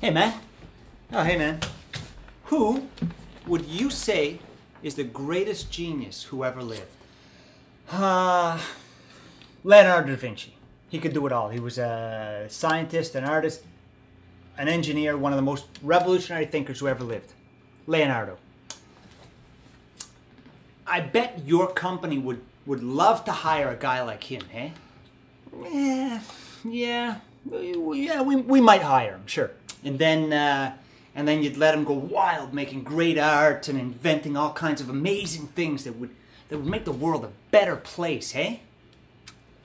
Hey, man. Oh, hey, man. Who would you say is the greatest genius who ever lived? Leonardo da Vinci. He could do it all. He was a scientist, an artist, an engineer, one of the most revolutionary thinkers who ever lived. Leonardo. I bet your company would love to hire a guy like him, eh? Yeah, we might hire him, sure. And then you'd let him go wild, making great art and inventing all kinds of amazing things that would make the world a better place, eh?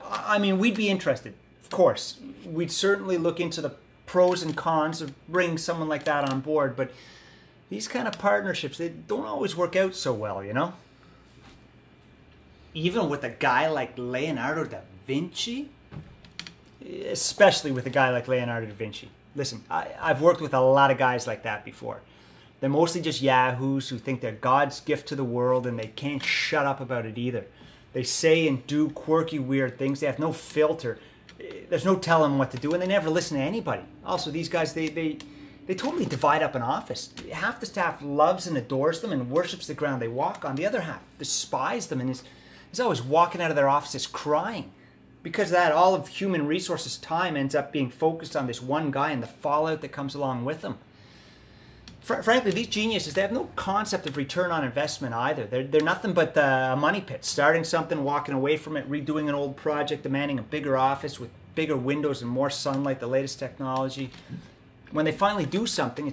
I mean, we'd be interested, of course. We'd certainly look into the pros and cons of bringing someone like that on board, but these kind of partnerships, they don't always work out so well, you know? Even with a guy like Leonardo da Vinci? Especially with a guy like Leonardo da Vinci. Listen, I've worked with a lot of guys like that before. They're mostly just yahoos who think they're God's gift to the world and they can't shut up about it either. They say and do quirky, weird things. They have no filter. There's no telling them what to do, and they never listen to anybody. Also, these guys, they totally divide up an office. Half the staff loves and adores them and worships the ground they walk on. The other half despises them and is always walking out of their offices crying. Because of that, all of human resources' time ends up being focused on this one guy and the fallout that comes along with him. Frankly, these geniuses, they have no concept of return on investment either. They're nothing but a money pit. Starting something, walking away from it, redoing an old project, demanding a bigger office with bigger windows and more sunlight, the latest technology. When they finally do something,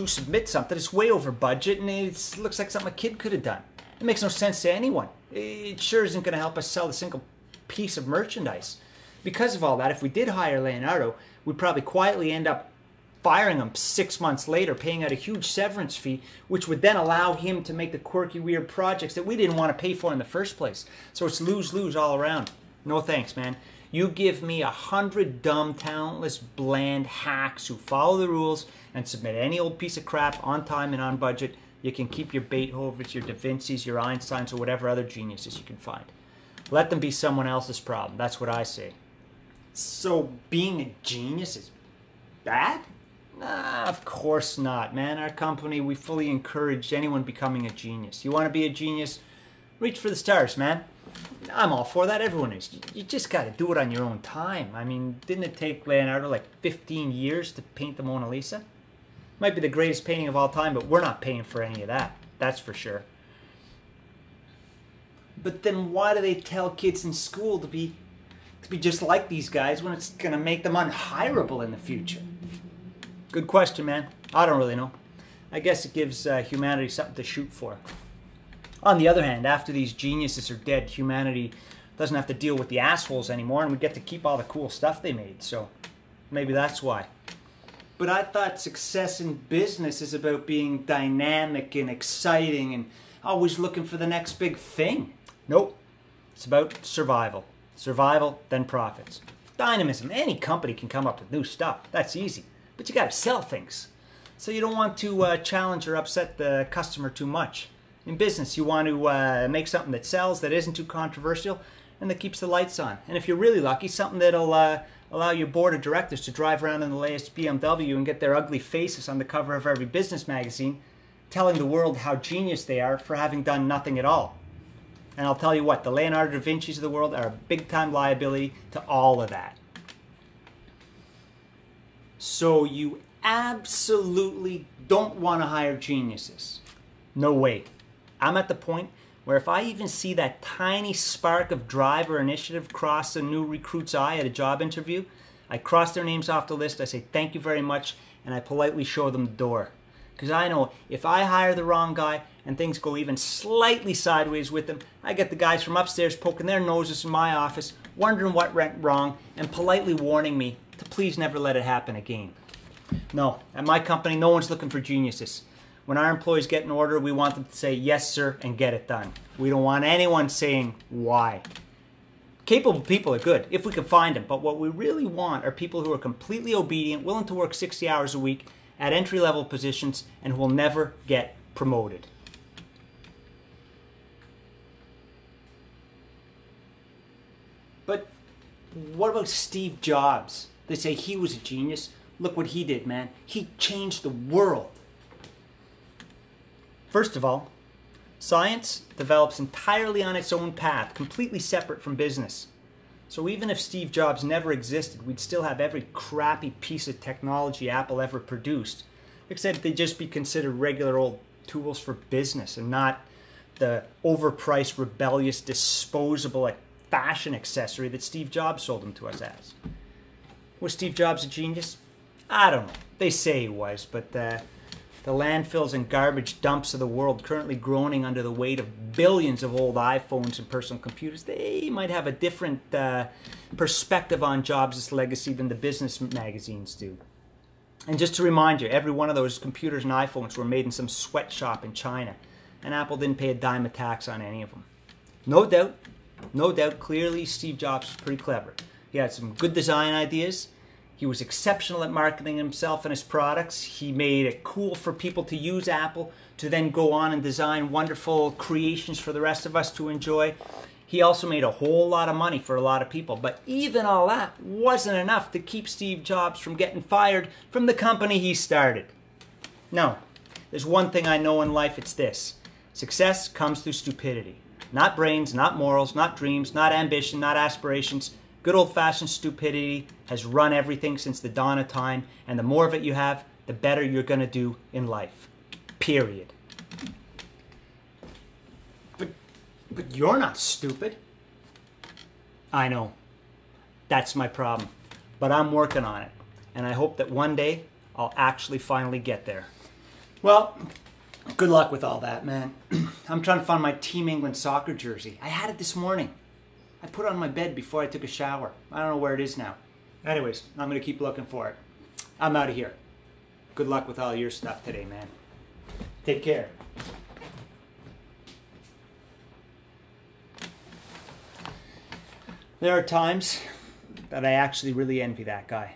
submit something, it's way over budget and it looks like something a kid could have done. It makes no sense to anyone. It sure isn't going to help us sell a single piece of merchandise. Because of all that, if we did hire Leonardo, we'd probably quietly end up firing him 6 months later, paying out a huge severance fee, which would then allow him to make the quirky, weird projects that we didn't want to pay for in the first place. So it's lose-lose all around. No thanks, man. You give me 100 dumb, talentless, bland hacks who follow the rules and submit any old piece of crap on time and on budget. You can keep your Beethovens, your Da Vincis, your Einsteins, or whatever other geniuses you can find. Let them be someone else's problem. That's what I say. So being a genius is bad? Nah, of course not, man. Our company, we fully encourage anyone becoming a genius. You want to be a genius? Reach for the stars, man. I'm all for that. Everyone is. You just got to do it on your own time. I mean, didn't it take Leonardo like 15 years to paint the Mona Lisa? Might be the greatest painting of all time, but we're not paying for any of that. That's for sure. But then why do they tell kids in school to be just like these guys when it's going to make them unhirable in the future? Good question, man. I don't really know. I guess it gives humanity something to shoot for. On the other hand, after these geniuses are dead, humanity doesn't have to deal with the assholes anymore, and we get to keep all the cool stuff they made. So maybe that's why. But I thought success in business is about being dynamic and exciting and always looking for the next big thing. Nope. It's about survival. Survival, then profits. Dynamism. Any company can come up with new stuff. That's easy. But you got to sell things. So you don't want to challenge or upset the customer too much. In business, you want to make something that sells, that isn't too controversial, and that keeps the lights on. And if you're really lucky, something that'll allow your board of directors to drive around in the latest BMW and get their ugly faces on the cover of every business magazine, telling the world how genius they are for having done nothing at all. And I'll tell you what, the Leonardo da Vinci's of the world are a big-time liability to all of that. So you absolutely don't want to hire geniuses. No way. I'm at the point where if I even see that tiny spark of drive or initiative cross a new recruit's eye at a job interview, I cross their names off the list, I say thank you very much, and I politely show them the door. Because I know if I hire the wrong guy and things go even slightly sideways with them, I get the guys from upstairs poking their noses in my office, wondering what went wrong, and politely warning me to please never let it happen again. No, at my company, no one's looking for geniuses. When our employees get an order, we want them to say, yes, sir, and get it done. We don't want anyone saying why. Capable people are good, if we can find them, but what we really want are people who are completely obedient, willing to work 60 hours a week, at entry-level positions, and who will never get promoted. But what about Steve Jobs? They say he was a genius. Look what he did, man. He changed the world. First of all, science develops entirely on its own path, completely separate from business. So even if Steve Jobs never existed, we'd still have every crappy piece of technology Apple ever produced, except they'd just be considered regular old tools for business and not the overpriced, rebellious, disposable fashion accessory that Steve Jobs sold them to us as. Was Steve Jobs a genius? I don't know. They say he was, but the landfills and garbage dumps of the world currently groaning under the weight of billions of old iPhones and personal computers, they might have a different perspective on Jobs' legacy than the business magazines do. And just to remind you, every one of those computers and iPhones were made in some sweatshop in China, and Apple didn't pay a dime of tax on any of them. No doubt, clearly Steve Jobs was pretty clever. He had some good design ideas. He was exceptional at marketing himself and his products. He made it cool for people to use Apple, to then go on and design wonderful creations for the rest of us to enjoy. He also made a whole lot of money for a lot of people. But even all that wasn't enough to keep Steve Jobs from getting fired from the company he started. No, there's one thing I know in life, it's this. Success comes through stupidity. Not brains, not morals, not dreams, not ambition, not aspirations. Good old-fashioned stupidity has run everything since the dawn of time, and the more of it you have, the better you're going to do in life. Period. But you're not stupid. I know. That's my problem. But I'm working on it, and I hope that one day I'll actually finally get there. Well, good luck with all that, man. I'm trying to find my Team England soccer jersey. I had it this morning. I put it on my bed before I took a shower. I don't know where it is now. Anyways, I'm going to keep looking for it. I'm out of here. Good luck with all your stuff today, man. Take care. There are times that I actually really envy that guy.